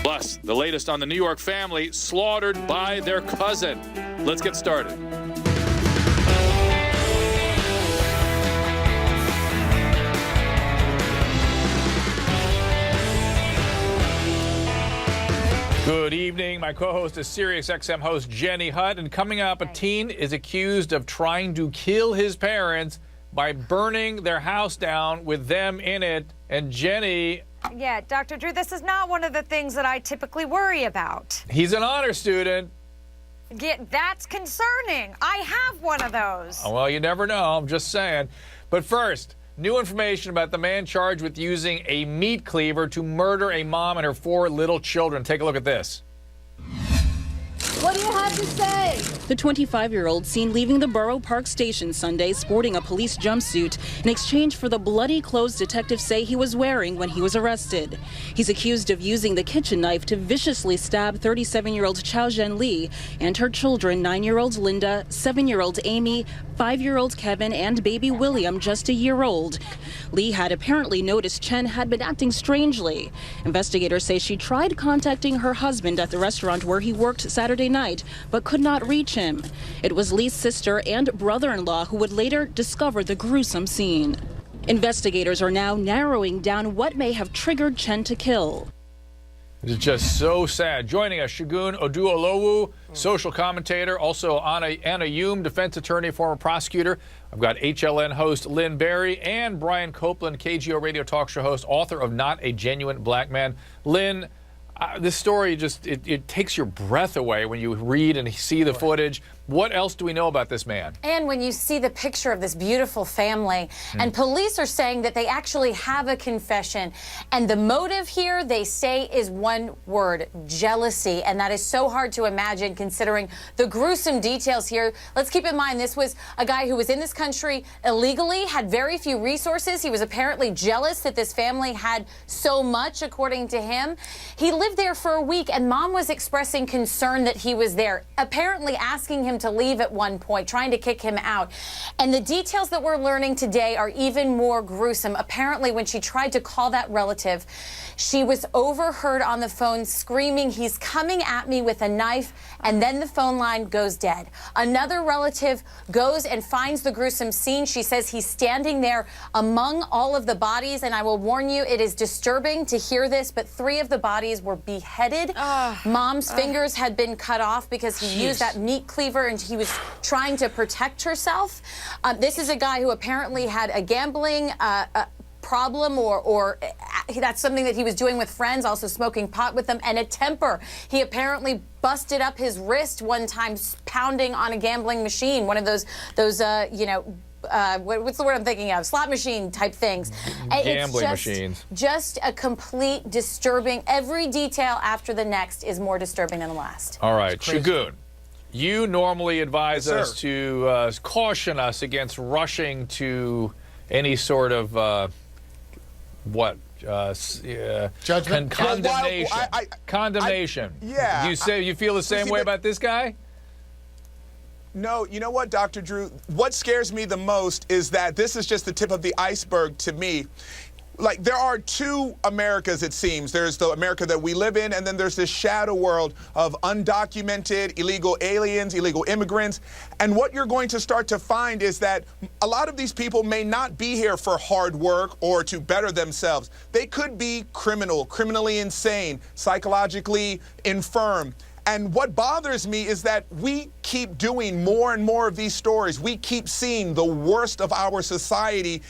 Plus, the latest on the New York family slaughtered by their cousin. Let's get started. Good evening. My co-host is SiriusXM host Jenny Hutt. And coming up, a teen is accused of trying to kill his parents by burning their house down with them in it. And Jenny... Yeah, Dr. Drew, this is not one of the things that I typically worry about. He's an honor student. Yeah, that's concerning. I have one of those. Oh, well, you never know. I'm just saying. But first, new information about the man charged with using a meat cleaver to murder a mom and her 4 little children. Take a look at this. What do you have to say? The 25-year-old seen leaving the Borough Park station Sunday sporting a police jumpsuit in exchange for the bloody clothes detectives say he was wearing when he was arrested. He's accused of using the kitchen knife to viciously stab 37-year-old Chao Zhen Li and her children, 9-year-old Linda, 7-year-old Amy, 5-year-old Kevin, and baby William, just a year old. Li had apparently noticed Chen had been acting strangely. Investigators say she tried contacting her husband at the restaurant where he worked Saturday night, but could not reach him. It was Li's sister and brother-in-law who would later discover the gruesome scene. Investigators are now narrowing down what may have triggered Chen to kill. It's just so sad. Joining us, Shagun Oduolowu, social commentator, also Anna Hume, defense attorney, former prosecutor. I've got HLN host Lynn Barry and Brian Copeland, KGO radio talk show host, author of Not a Genuine Black Man. Lynn, this story just, it takes your breath away when you read and see the footage. What else do we know about this man? And when you see the picture of this beautiful family, and police are saying that they actually have a confession, and the motive here, they say, is one word: jealousy. And that is so hard to imagine considering the gruesome details here. Let's keep in mind, this was a guy who was in this country illegally, had very few resources. He was apparently jealous that this family had so much, according to him. He lived there for a week, and mom was expressing concern that he was there, apparently asking him to leave at one point, trying to kick him out. And the details that we're learning today are even more gruesome. Apparently, when she tried to call that relative, she was overheard on the phone screaming, "He's coming at me with a knife," and then the phone line goes dead. Another relative goes and finds the gruesome scene. She says he's standing there among all of the bodies, and I will warn you, it is disturbing to hear this, but 3 of the bodies were beheaded. Mom's fingers had been cut off because he used that meat cleaver and he was trying to protect herself. This is a guy who apparently had a gambling problem, or that's something that he was doing with friends, also smoking pot with them, and a temper. He apparently busted up his wrist one time pounding on a gambling machine, one of those you know, what's the word I'm thinking of? Slot machine type things. Gambling machines. Just a complete disturbing. Every detail after the next is more disturbing than the last. All right, Shagun, you normally advise us to caution us against rushing to any sort of judgment, condemnation. Condemnation. Yeah. You feel the same way about this guy? No, you know what, Dr. Drew? What scares me the most is that this is just the tip of the iceberg to me. Like, there are 2 Americas, it seems. There's the America that we live in, and then there's this shadow world of undocumented illegal aliens, illegal immigrants. And what you're going to start to find is that a lot of these people may not be here for hard work or to better themselves. They could be criminally insane, psychologically infirm. And what bothers me is that we keep doing more and more of these stories. We keep seeing the worst of our society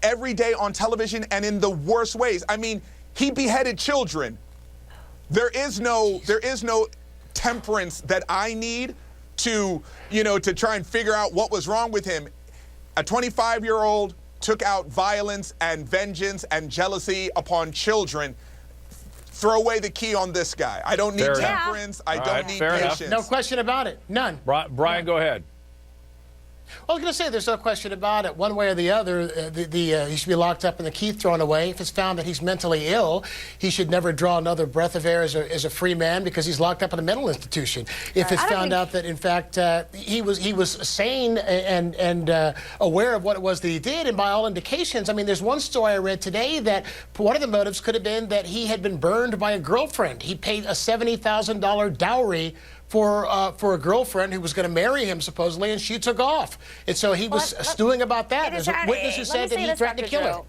every day on television, and in the worst ways. I mean, he beheaded children. There is no temperance that I need to, to try and figure out what was wrong with him. A 25-year-old took out violence and vengeance and jealousy upon children. Throw away the key on this guy. I don't need temperance. I don't need patience. No question about it. None. Brian, go ahead. I was going to say, there's no question about it. One way or the other, he should be locked up and the key thrown away. If it's found that he's mentally ill, he should never draw another breath of air as a free man because he's locked up in a mental institution. If it's found out that, in fact, he was sane and aware of what it was that he did, and by all indications, I mean, there's one story I read today that one of the motives could have been that he had been burned by a girlfriend. He paid a $70,000 dowry for a girlfriend who was going to marry him, supposedly, and she took off. And so he was stewing about that. There's a witness who said that he threatened to kill her.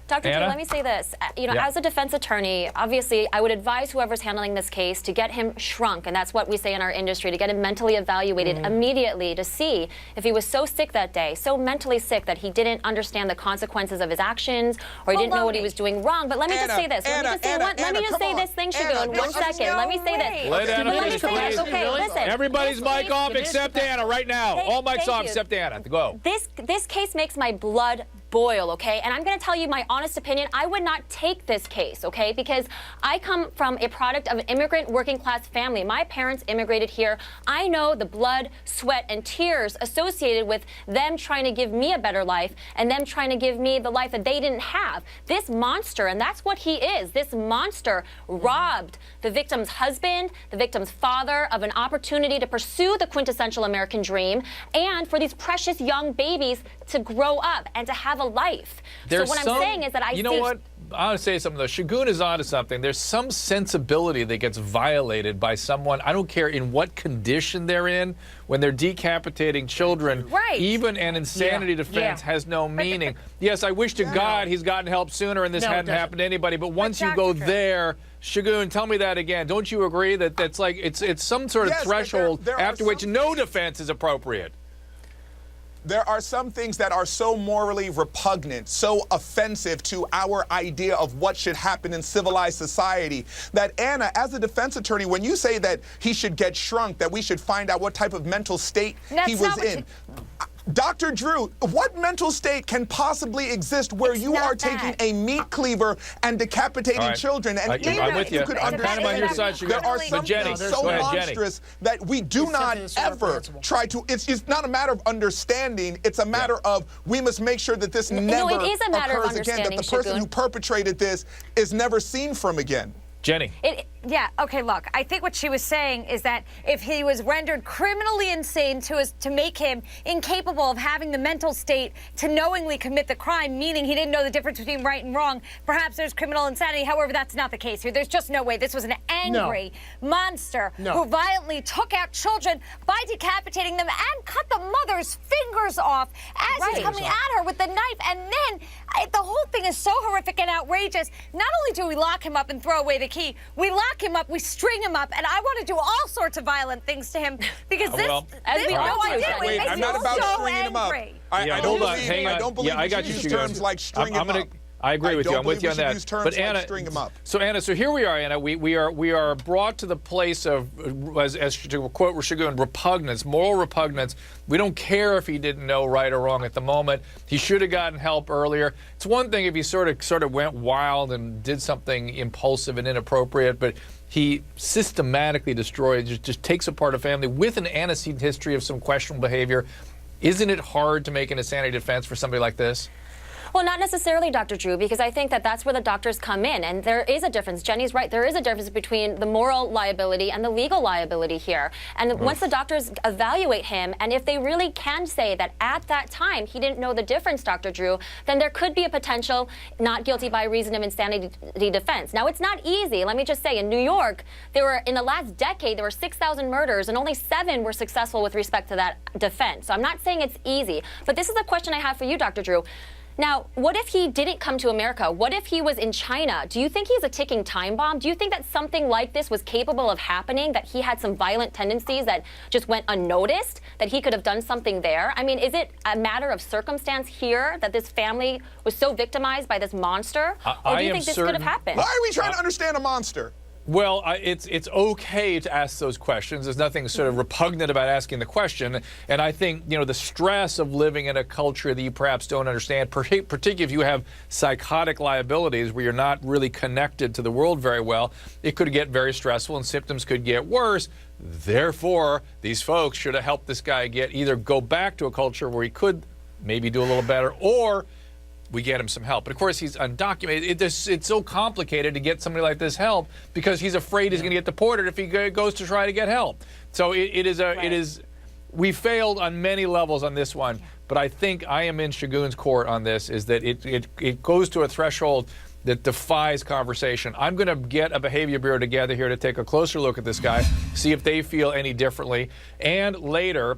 Dr. Drew, let me say this. As a defense attorney, obviously, I would advise whoever's handling this case to get him shrunk, and that's what we say in our industry, to get him mentally evaluated immediately to see if he was so sick that day, so mentally sick that he didn't understand the consequences of his actions, or he didn't know what he was doing wrong. But let me just say this. Let me just say this thing, Shagun. 1 second. Let me say this. Let Anna finish, please. Okay, listen. Everybody's mic off except Anna right now. All mics off except Anna. Go. This case makes my blood boil, okay? And I'm going to tell you my honest opinion. I would not take this case, okay? Because I come from a product of an immigrant working class family. My parents immigrated here. I know the blood, sweat, and tears associated with them trying to give me a better life and them trying to give me the life that they didn't have. This monster, and that's what he is, this monster robbed the victim's husband, the victim's father, of an opportunity to pursue the quintessential American dream and for these precious young babies to grow up and to have a life. So what I'm saying is that you know what? I want to say something, though. Shagun is onto something. There's some sensibility that gets violated by someone, I don't care in what condition they're in, when they're decapitating children. Right. Even an insanity defense has no meaning. Yes, I wish to God he's gotten help sooner and this hadn't happened to anybody, but once you go there, Shagun, tell me that again. Don't you agree that that's like it's some sort of threshold after which no defense is appropriate? There are some things that are so morally repugnant, so offensive to our idea of what should happen in civilized society, that Anna, as a defense attorney, when you say that he should get shrunk, that we should find out what type of mental state he was in, Dr. Drew, what mental state can possibly exist where you are taking a meat cleaver and decapitating children? And I'm with you. I'm kind of on your side. There are some things so monstrous that we do not ever try to. It's not a matter of understanding. It's a matter of we must make sure that this never occurs again. That the person who perpetrated this is never seen from again. Jenny. Yeah, okay, look, I think what she was saying is that if he was rendered criminally insane to make him incapable of having the mental state to knowingly commit the crime, meaning he didn't know the difference between right and wrong, perhaps there's criminal insanity. However, that's not the case here. There's just no way. This was an angry monster who violently took out children by decapitating them and cut the mother's fingers off as he's coming at her with the knife. And then the whole thing is so horrific and outrageous. Not only do we lock him up and throw away the key, we lock him up, we string him up, and I want to do all sorts of violent things to him because I'm not about stringing him up. I don't believe I got you, terms like string him up. I agree with you. I'm with you on that. But Anna, string him up. So Anna, here we are, Anna. We are brought to the place of, as to quote Shagun, repugnance, moral repugnance. We don't care if he didn't know right or wrong at the moment. He should have gotten help earlier. It's one thing if he sort of went wild and did something impulsive and inappropriate, but he systematically destroyed, just takes apart a family with an antecedent history of some questionable behavior. Isn't it hard to make an insanity defense for somebody like this? Well, not necessarily, Dr. Drew, because I think that that's where the doctors come in. And there is a difference. Jenny's right. There is a difference between the moral liability and the legal liability here. And once the doctors evaluate him, and if they really can say that at that time he didn't know the difference, Dr. Drew, then there could be a potential not guilty by reason of insanity defense. Now, it's not easy. Let me just say, in New York, in the last decade, there were 6,000 murders, and only 7 were successful with respect to that defense. So I'm not saying it's easy. But this is a question I have for you, Dr. Drew. Now, what if he didn't come to America? What if he was in China? Do you think he's a ticking time bomb? Do you think that something like this was capable of happening, that he had some violent tendencies that just went unnoticed, that he could have done something there? I mean, is it a matter of circumstance here that this family was so victimized by this monster? Or do you think this could have happened? Why are we trying to understand a monster? Well, it's okay to ask those questions. There's nothing sort of repugnant about asking the question. And I think, you know, the stress of living in a culture that you perhaps don't understand, particularly if you have psychotic liabilities where you're not really connected to the world very well, it could get very stressful and symptoms could get worse. Therefore, these folks should have helped this guy either go back to a culture where he could maybe do a little better, or we get him some help. But of course, he's undocumented. It's so complicated to get somebody like this help because he's afraid he's going to get deported if he goes to try to get help. So it is. We failed on many levels on this one, but I think I am in Shagun's court on this. Is that it goes to a threshold that defies conversation. I'm going to get a behavior bureau together here to take a closer look at this guy, see if they feel any differently, and later.